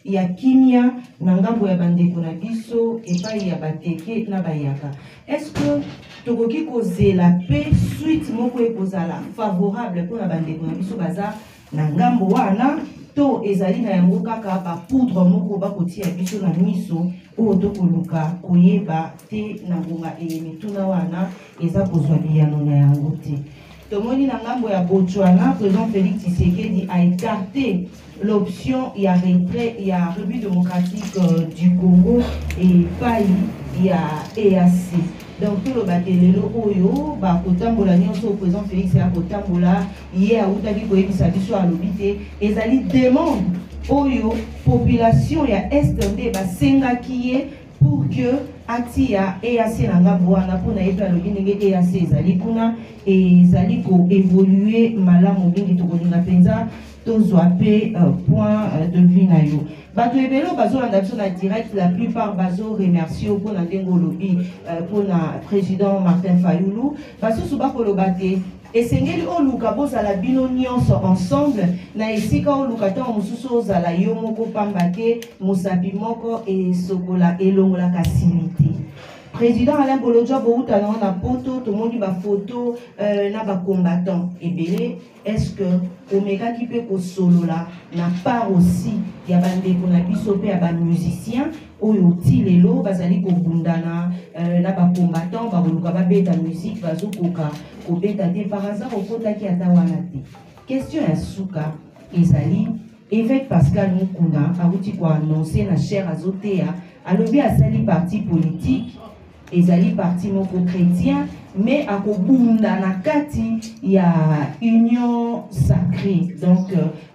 Il y a kimia nangambo ya bandeko na biso et pas ya bateke na bayaka. Est-ce que tokoki koze la paix suite moko ekozala favorable pour na bandeko na biso baza nangambo wana to ezali na yango kaka ba poudre moko bakotia biso na miso o tokoluka koyeba te na ngonga mituna wana eza kozwa biyano na yango te. Tomoni na ngambo ya Botswana, président Félix Tshisekedi a écarté l'option, il y a retrait, il y a République démocratique du Congo et pas il y a EAC. Donc tout le batelelo oyo ba kotambola nyonso président Félix a kotambola hier utaki koyebisa biso alobite ezali demande oyo population ya Est-Ndé ba sengaki ye pour que atia EAC nanga boana pona eto alobi ndenge EAC ezali kuna ezali ko évoluer malamu mingi tokolinga penza tozwa pe point de vue na yo bato ebelo bazolanda biso na direct la plupart bazo remercier pona ndenge olobi pona président Martin Fayulu basusu bakoloba te esengeli oluka bozala bino nyonso ensemble na esika oluka ntango mosusu ozala yo moko pamba te mosapi moko esokola elongola kasilite. Président Alain Bolodja Bouta na poto to moni ba photo na ba combattant ebele est-ce que omeka ki pe ko solola na part aussi ya bandeko na biso pe ya ba musicien oyo tilelo bazali ko bundana na ba combattant ba koluka ba beta musique bazokoka ko beta te par hasard okota ki ata wana te. Question ya suka ezali évêque Pascal Mukuna awuti ko annoncer na cher azotea alobi asali parti politique ezali parti moko chrétien mais akobunda na kati ya union sacrée donc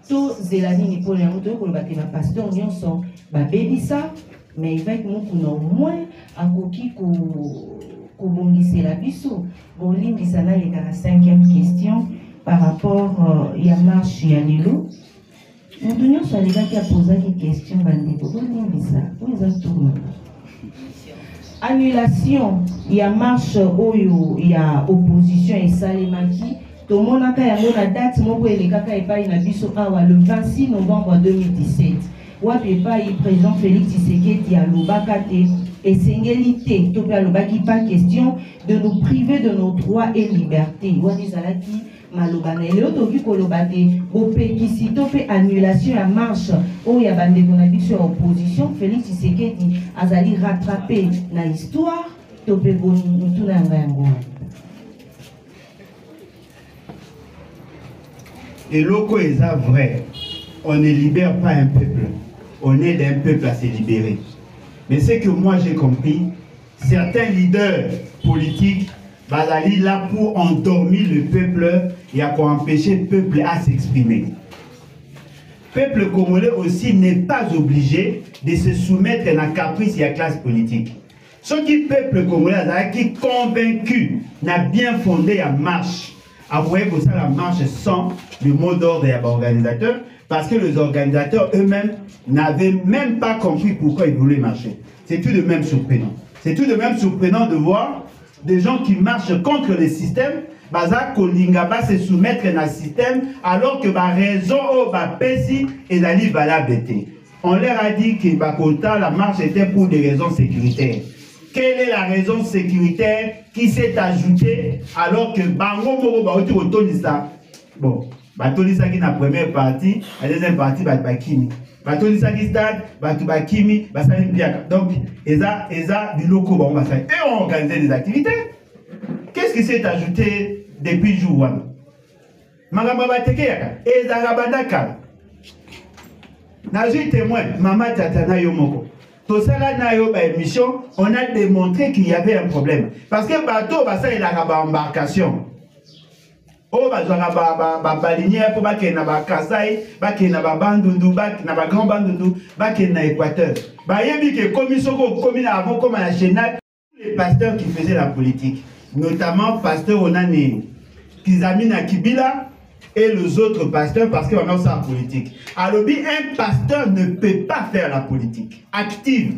to zelani ni pour yango to koloba te na pasteur nyonso babebisa mais évêque Mukuna au moins akoki kobongisela biso bolimbisa na leka na 5e question par rapport ya marche ya lelo mutu nyonso alekaki apozaki question bandeko bolimbisa oyo eza tourna annulation, il y a marche oyo, il y a opposition et salemaki. Tout le monde a la date, mon et les kaka et pas le 26 novembre 2017. Wapi pas le président Félix Tshisekedi a l'obakate et singélité. Tout le monde pas question de nous priver de nos droits et libertés. Wadi zalaki malobana et l'autre vu kolobate opékisi topé annulation à marche où il y a bandeko na biso opposition Félix Tshisekedi azali rattrapé na histoire topé bonituna ngango. Et loko est vrai, on ne libère pas un peuple, on aide un peuple à se libérer. Mais ce que moi j'ai compris, certains leaders politiques bazali là pour endormir le peuple et pour empêcher le peuple à s'exprimer. Le peuple congolais aussi n'est pas obligé de se soumettre à la caprice et à la classe politique. Ce qui peuple congolais qui convaincu n'a bien fondé la marche. Avouez que ça la marche sans le mot d'ordre des organisateurs parce que les organisateurs eux-mêmes n'avaient même pas compris pourquoi ils voulaient marcher. C'est tout de même surprenant. C'est tout de même surprenant de voir des gens qui marchent contre le système, baza kolinga ba se soumettre à un système, alors que ba raison au ba pesi et la libre valable. On leur a dit que Bakota, la marche était pour des raisons sécuritaires. Quelle est la raison sécuritaire qui s'est ajoutée alors que Bango Moro Baoti Otonisa? Bon, Batonisa qui est la première partie, la deuxième partie, Bakimi. Batonisa qui stade, Bakimi, Basalim Piaka. Donc, Eza, du loco, et on organisait des activités. Qu'est-ce qui s'est ajouté depuis jour? Magamba Tekeyaka, Eza Rabandaka. Nazi témoin, Mama Tatana Yomoko. Tout ça là, émission, on a démontré qu'il y avait un problème. Parce que bateau, ça il a une embarcation. Oh, bah, balinière pour baquer na ba Kasai, baquer na ba Bandundu, baquer na ba Grand Bandundu, baquer na Équateur. Bah, yebi que commission commune avant comme à la Chénat, les pasteurs qui faisaient la politique, notamment pasteur Onani, Kizamina Kibila et les autres pasteurs parce qu'on a ça en politique. Alors, un pasteur ne peut pas faire la politique active.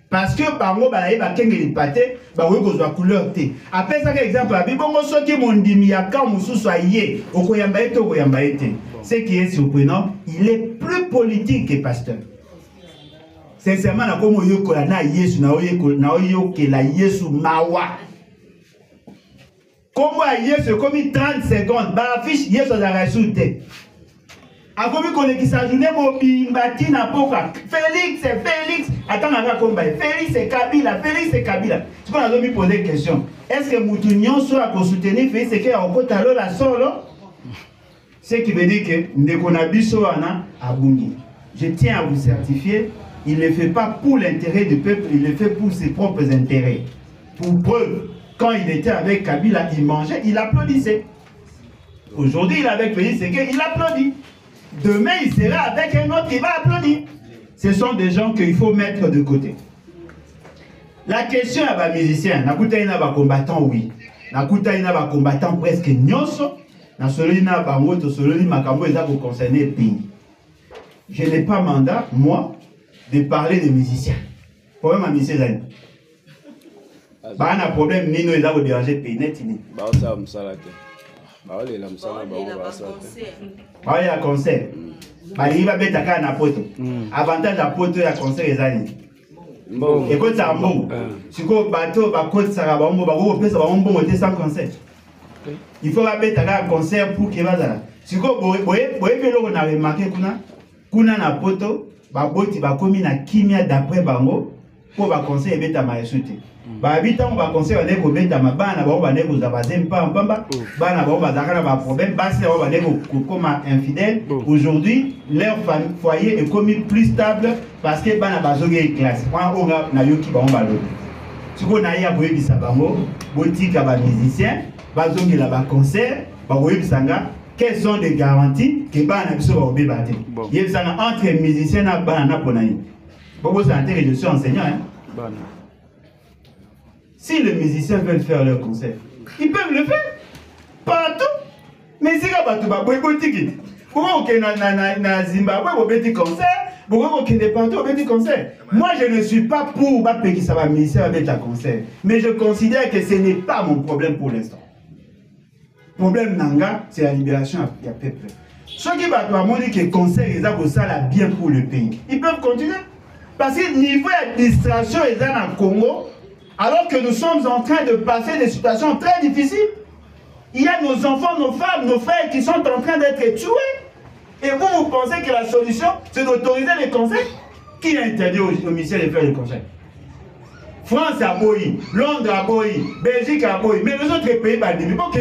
Parce que bango balaye bakenge lipate bawe kozwa couleur te. Après ça exemple abi bongo soki mondimi ya ka mususu aye okoyamba ete okoyamba ete. Ce qui est surprenant, il est plus politique que pasteur. Sincèrement na komo yokola na Yesu na oyokela Yesu mawa. Comme Yesu comme 30 secondes ba affiche Yesu za rajoute. A comme qu'on qui s'ajoute mobimba na poka. Félix, attends on va combat. Félix c'est Kabila. Tu peux nous poser une question. Est-ce que Moutounion soit à soutenir Félix c'est qu'il y a encore talo la solo? Ce qui veut dire que Ndekonabiso ana abungi. Je tiens à vous certifier, il ne le fait pas pour l'intérêt du peuple, il le fait pour ses propres intérêts. Pour preuve, quand il était avec Kabila, il mangeait, il applaudissait. Aujourd'hui, il est avec Félix, c'est qu'il applaudit. Demain, il sera avec un autre qui va applaudir. Ce sont des gens qu'il faut mettre de côté. La question à les musiciens, nakuta ina ba combattant oui. Nakuta ina ba combattant presque nyonso. Na solina ba moto solini makambo eza ko concerner le pays. Je n'ai pas mandat moi de parler des musiciens. Problème à musiciens. Ba na problème nino eza ko déranger pays net ni. Ba ça msalate. Ba ole la msala ba ba ça. Ba ya concert. Ba liba beta ka na poto. Avantage ya poto ya concert ezani. Bon. Et quand ça mbongo. Siko bateau ba côte ça ba mbongo ba ko pesa ba mbongo te sans concert. Il faut mettre un concert pour qu'il va là. Si vous voyez que a remarqué kuna na poto, ba boti ba komi na kimia d'après bango pour ba concert et beta maïsute. Ba habitant ba concert on est ko beta ma bana ba ne ko zabaze pamba bana ba zakana ba problème basi ba ne ko comme infidèle. Aujourd'hui, leur foyer est commis plus stable parce que bana ba zoge classe. Quand on a na yoki ba on ba lo. Si vous na ya boye bisa bango, boti ka ba musicien bazongi la ba concert ba webisanga quelles sont les garanties que bana biso ba obebate yebisanga entre musiciens na bana na ponani bobo ça intérêt je suis enseignant hein bana si les musiciens veulent faire leur concert ils peuvent le faire partout mais si ka batu ba boy botiki pourquoi que na Zimbabwe bobeti concert pourquoi que des partout bobeti concert moi je ne suis pas pour ba peki ça va musicien avec ta concert mais je considère que ce n'est pas mon problème pour l'instant. Le problème nanga, c'est la libération du peuple. Ceux qui vont dire que le conseil est bien pour le pays, ils peuvent continuer. Parce que le niveau d'administration est dans le Congo, alors que nous sommes en train de passer des situations très difficiles. Il y a nos enfants, nos femmes, nos frères qui sont en train d'être tués. Et vous pensez que la solution, c'est d'autoriser les conseils? Qui a interdit aux ministères de faire les conseils? France a boyi, Londres a boyi, Belgique a boyi, mais les autres pays, bah, ils ne vont pas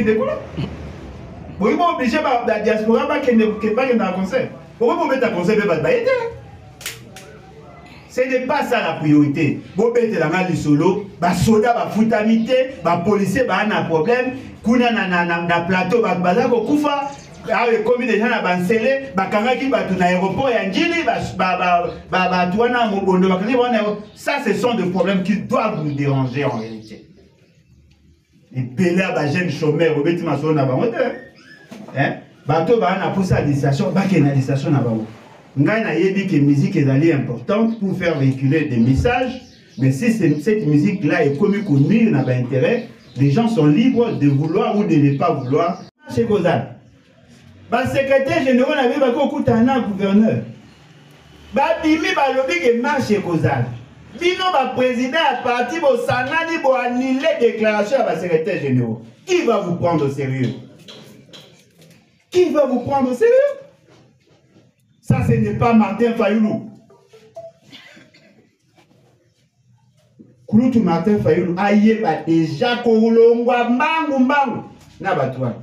vous êtes obligé par la diaspora qui n'est pas dans le conseil. Pourquoi vous mettez un conseil de bataille? Ce n'est pas ça la priorité. Vous mettez la main du solo, les soldats, les foutamité, les policiers, ils ont un problème. Kuna na plateau, bazako kufa. Comme des gens à Bansele, Bakangaki, Batuna aéroport, Yanjili, Batouana, Mobondo, ça, ce sont des problèmes qui doivent nous déranger en réalité. Les pélés, les jeunes chômeurs, les bêtis, ils sont hein? Bateau, bah, on a poussé à la station, bah, qu'il y a une station là-bas. Ngai na yebi que musique est importante pour faire véhiculer des messages, mais si cette musique-là est connue qu'on n'a pas intérêt, les gens sont libres de vouloir ou de ne pas vouloir. Chez Gozal. Le secrétaire général avait beaucoup de gouverneur. Bimi balobi que marche Gozal. Bino ba président à parti bo sanani bo annuler déclaration à secrétaire général. Qui va vous prendre au sérieux? Qui va vous prendre au sérieux? Ça, ce n'est pas Martin Fayoulou. Kouloutou Martin Fayoulou, aïe, déjà, Koulongwa, Mangou, Mangou, Nabatouan.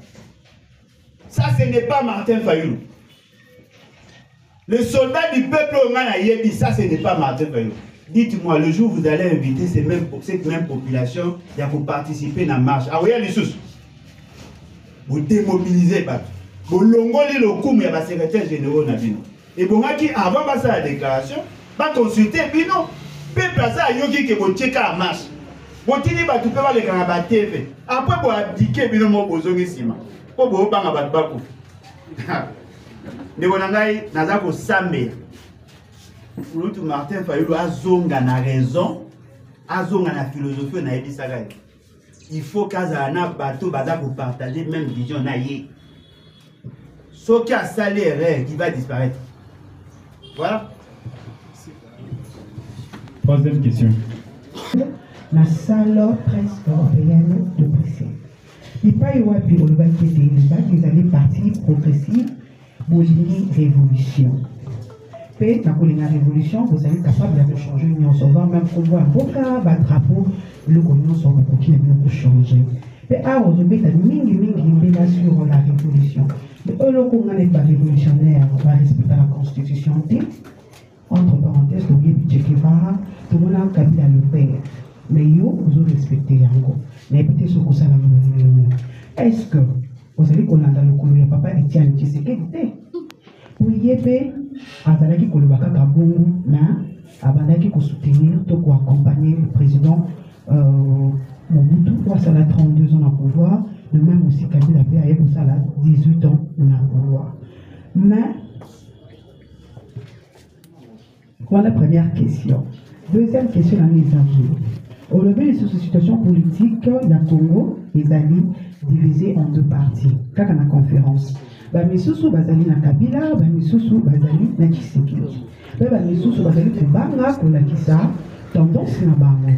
Ça, ce n'est pas Martin Fayoulou. Le soldat du peuple au Manaïebi, ça, ce n'est pas Martin Fayoulou. Dites-moi, le jour où vous allez inviter cette même population, il y a pour participer à la marche. Ah oui, les sous. Vous démobilisez, vous longolez le coup, mais il y a un secrétaire général. Et bon, avant de passer à la déclaration, va consulter, puis non. Peuple à ça, yogi que vous checkez à marche. Vous dites que vous pouvez aller à la TV. Après, vous abdiquez, puis non, vous avez besoin de pour vous faire un bateau. Mais vous avez Samé. Martin Fayoulou a zonga na raison azonga na philosophie na ebisaka. Il faut qu'azana bateau baza pour partager même vision na yé. Ce qui a salaire qui va disparaître. Voilà. Troisième question. La salle presse européenne de Bruxelles. Il n'y a pas eu les années partis progressifs pour une révolution. Et dans la révolution, vous êtes capable de changer l'Union sauveur, même qu'on voit un beau cas, un drapeau, l'Union sauveur continue de changer. Et alors, vous avez une sur la révolution. Mais on n'est pas révolutionnaire, on va respecter la Constitution. Entre parenthèses, vous avez dit que tout le monde a Kabila le père. Mais vous respectez encore. Mais peut-être ce que ça va. Est-ce que vous avez qu'on a dans le colonel papa Etienne Tshisekedi? Oui, yébé, azalaki kolobaka kabongo, mais abandaki ko soutenir, to ko accompagner le président Mobutu pour ça 32 ans au pouvoir, de même aussi Kabila a eu ça 18 ans au pouvoir. Mais voilà la première question. Deuxième question dans les amis. Au lever de cette situation politique, la Congo est divisée en deux parties. Quand on a conférence, Bamisusu bazali na Kabila, Bamisusu bazali na Tshisekedi. Bamisusu bazali kubanga kolakisa tendance na bango.